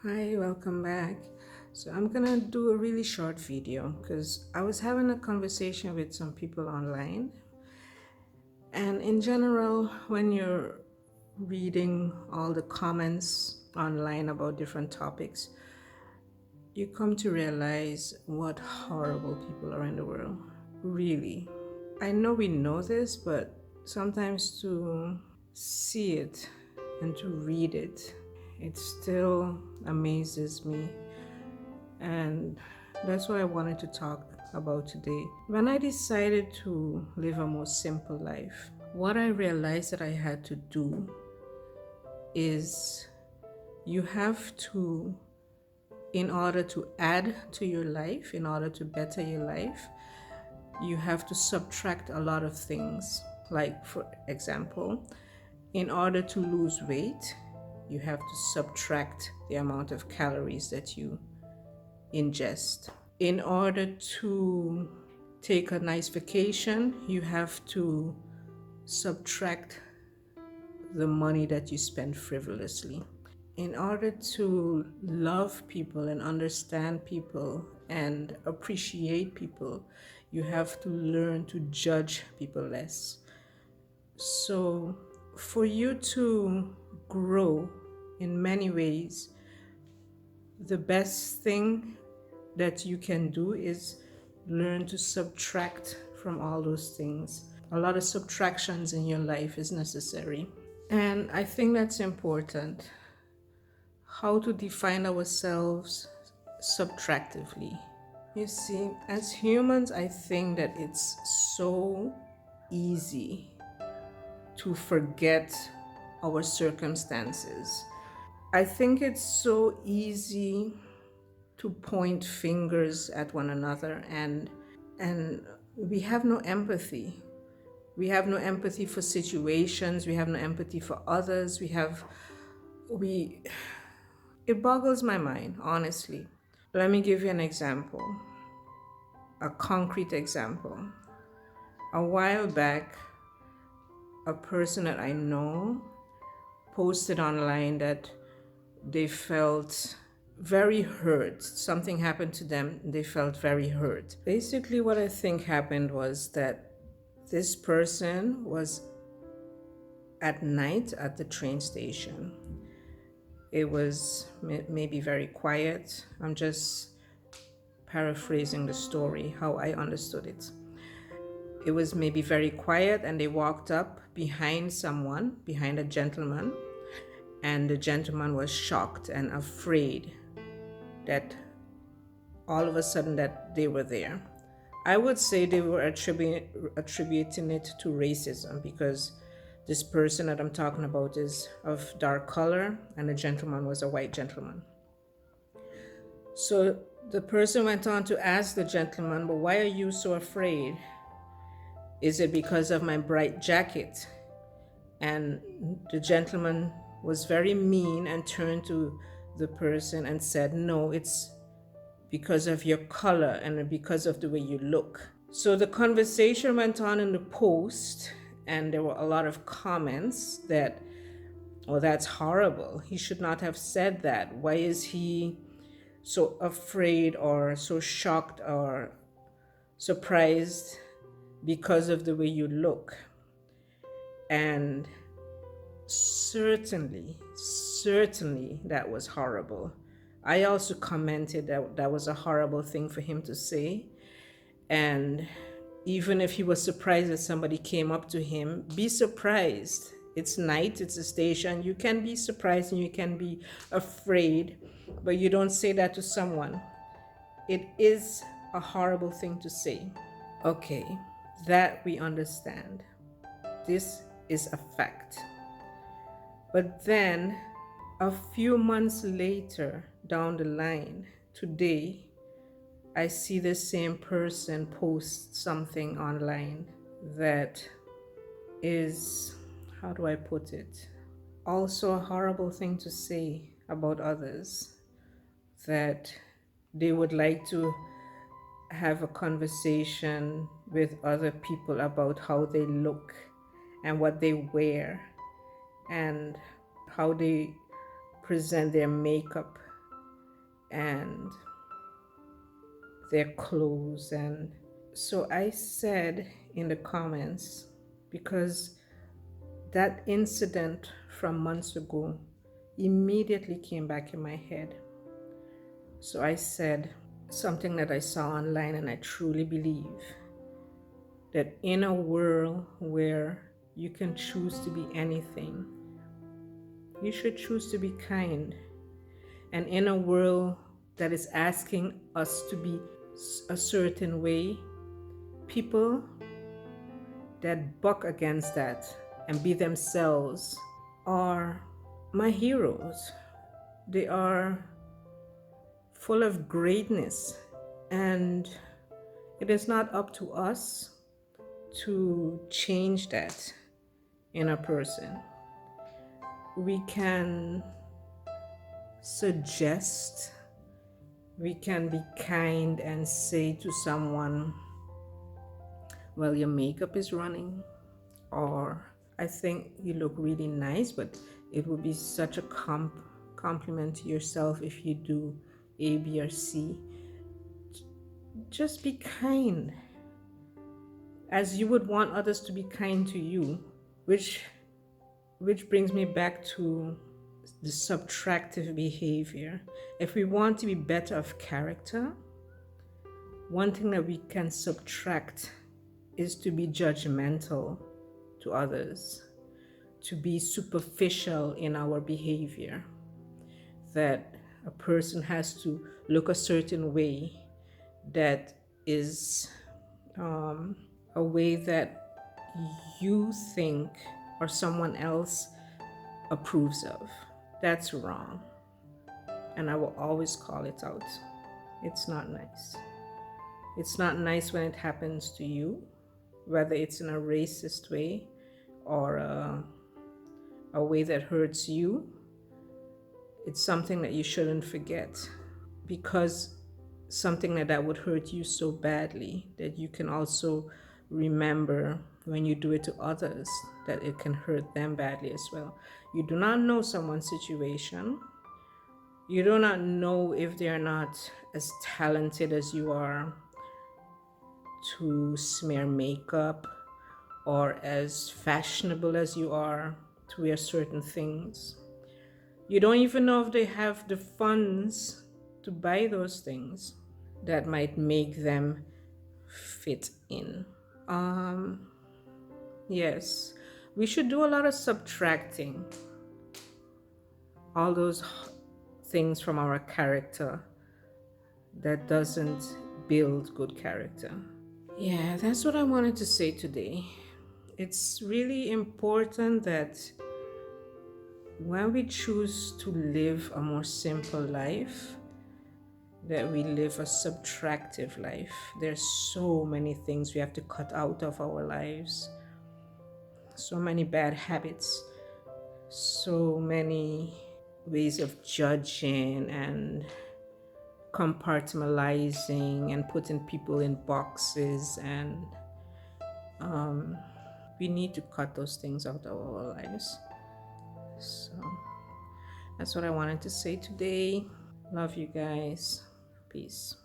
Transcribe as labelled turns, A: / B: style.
A: Hi, welcome back. So I'm gonna do a really short video because I was having a conversation with some people online, and in general, when you're reading all the comments online about different topics, you come to realize what horrible people are in the world. Really. I know this, but sometimes to see it and to read it, it still amazes me. And that's what I wanted to talk about today. When I decided to live a more simple life, what I realized that I had to do is you have to, in order to add to your life, in order to better your life, you have to subtract a lot of things. Like, for example, in order to lose weight, you have to subtract the amount of calories that you ingest. In order to take a nice vacation, you have to subtract the money that you spend frivolously. In order to love people and understand people and appreciate people, you have to learn to judge people less. So, for you to grow in many ways, the best thing that you can do is learn to subtract from all those things. A lot of subtractions in your life is necessary. And I think that's important. How to define ourselves subtractively. You see, as humans, I think that it's so easy to forget our circumstances. I think it's so easy to point fingers at one another, and we have no empathy. We have no empathy for situations, we have no empathy for others. We It boggles my mind, honestly. Let me give you an example, a concrete example. A while back, a person that I know posted online that they felt very hurt. Something happened to them, they felt very hurt. Basically, what I think happened was that this person was at night at the train station. It was maybe very quiet. I'm just paraphrasing the story, how I understood it. It was maybe very quiet, and they walked up behind someone, behind a gentleman, and the gentleman was shocked and afraid that all of a sudden that they were there. I would say they were attributing it to racism, because this person that I'm talking about is of dark color and the gentleman was a white gentleman. So the person went on to ask the gentleman, but why are you so afraid? Is it because of my bright jacket? And the gentleman was very mean and turned to the person and said, no, it's because of your color and because of the way you look. So the conversation went on in the post, and there were a lot of comments that, oh, that's horrible. He should not have said that. Why is he so afraid or so shocked or surprised because of the way you look? And certainly that was horrible. I also commented that that was a horrible thing for him to say. And even if he was surprised that somebody came up to him, be surprised. It's night, it's a station. You can be surprised and you can be afraid, but you don't say that to someone. It is a horrible thing to say. Okay, that we understand. This is a fact. But then, a few months later down the line, today, I see the same person post something online that is, how do I put it, also a horrible thing to say about others, that they would like to have a conversation with other people about how they look and what they wear and how they present their makeup and their clothes. And so I said in the comments, because that incident from months ago immediately came back in my head. So I said something that I saw online, and I truly believe that in a world where you can choose to be anything, you should choose to be kind. And in a world that is asking us to be a certain way, people that buck against that and be themselves are my heroes. They are full of greatness, and it is not up to us to change that in a person. We can suggest, we can be kind and say to someone, well, your makeup is running, or I think you look really nice, but it would be such a compliment to yourself if you do A, B, or C. Just be kind, as you would want others to be kind to you, which brings me back to the subtractive behavior. If we want to be better of character, one thing that we can subtract is to be judgmental to others, to be superficial in our behavior, that a person has to look a certain way that is a way that you think or someone else approves of. That's wrong. And I will always call it out. It's not nice. It's not nice when it happens to you, whether it's in a racist way or a way that hurts you. It's something that you shouldn't forget, because something like that would hurt you so badly that you can also remember when you do it to others that it can hurt them badly as well. You do not know someone's situation. You do not know if they are not as talented as you are to smear makeup, or as fashionable as you are to wear certain things. You don't even know if they have the funds to buy those things that might make them fit in. Yes, we should do a lot of subtracting, all those things from our character that doesn't build good character. Yeah, that's what I wanted to say today. It's really important that when we choose to live a more simple life, that we live a subtractive life. There's so many things we have to cut out of our lives, so many bad habits, so many ways of judging and compartmentalizing and putting people in boxes, and we need to cut those things out of our lives. So that's what I wanted to say today. Love you guys. Peace.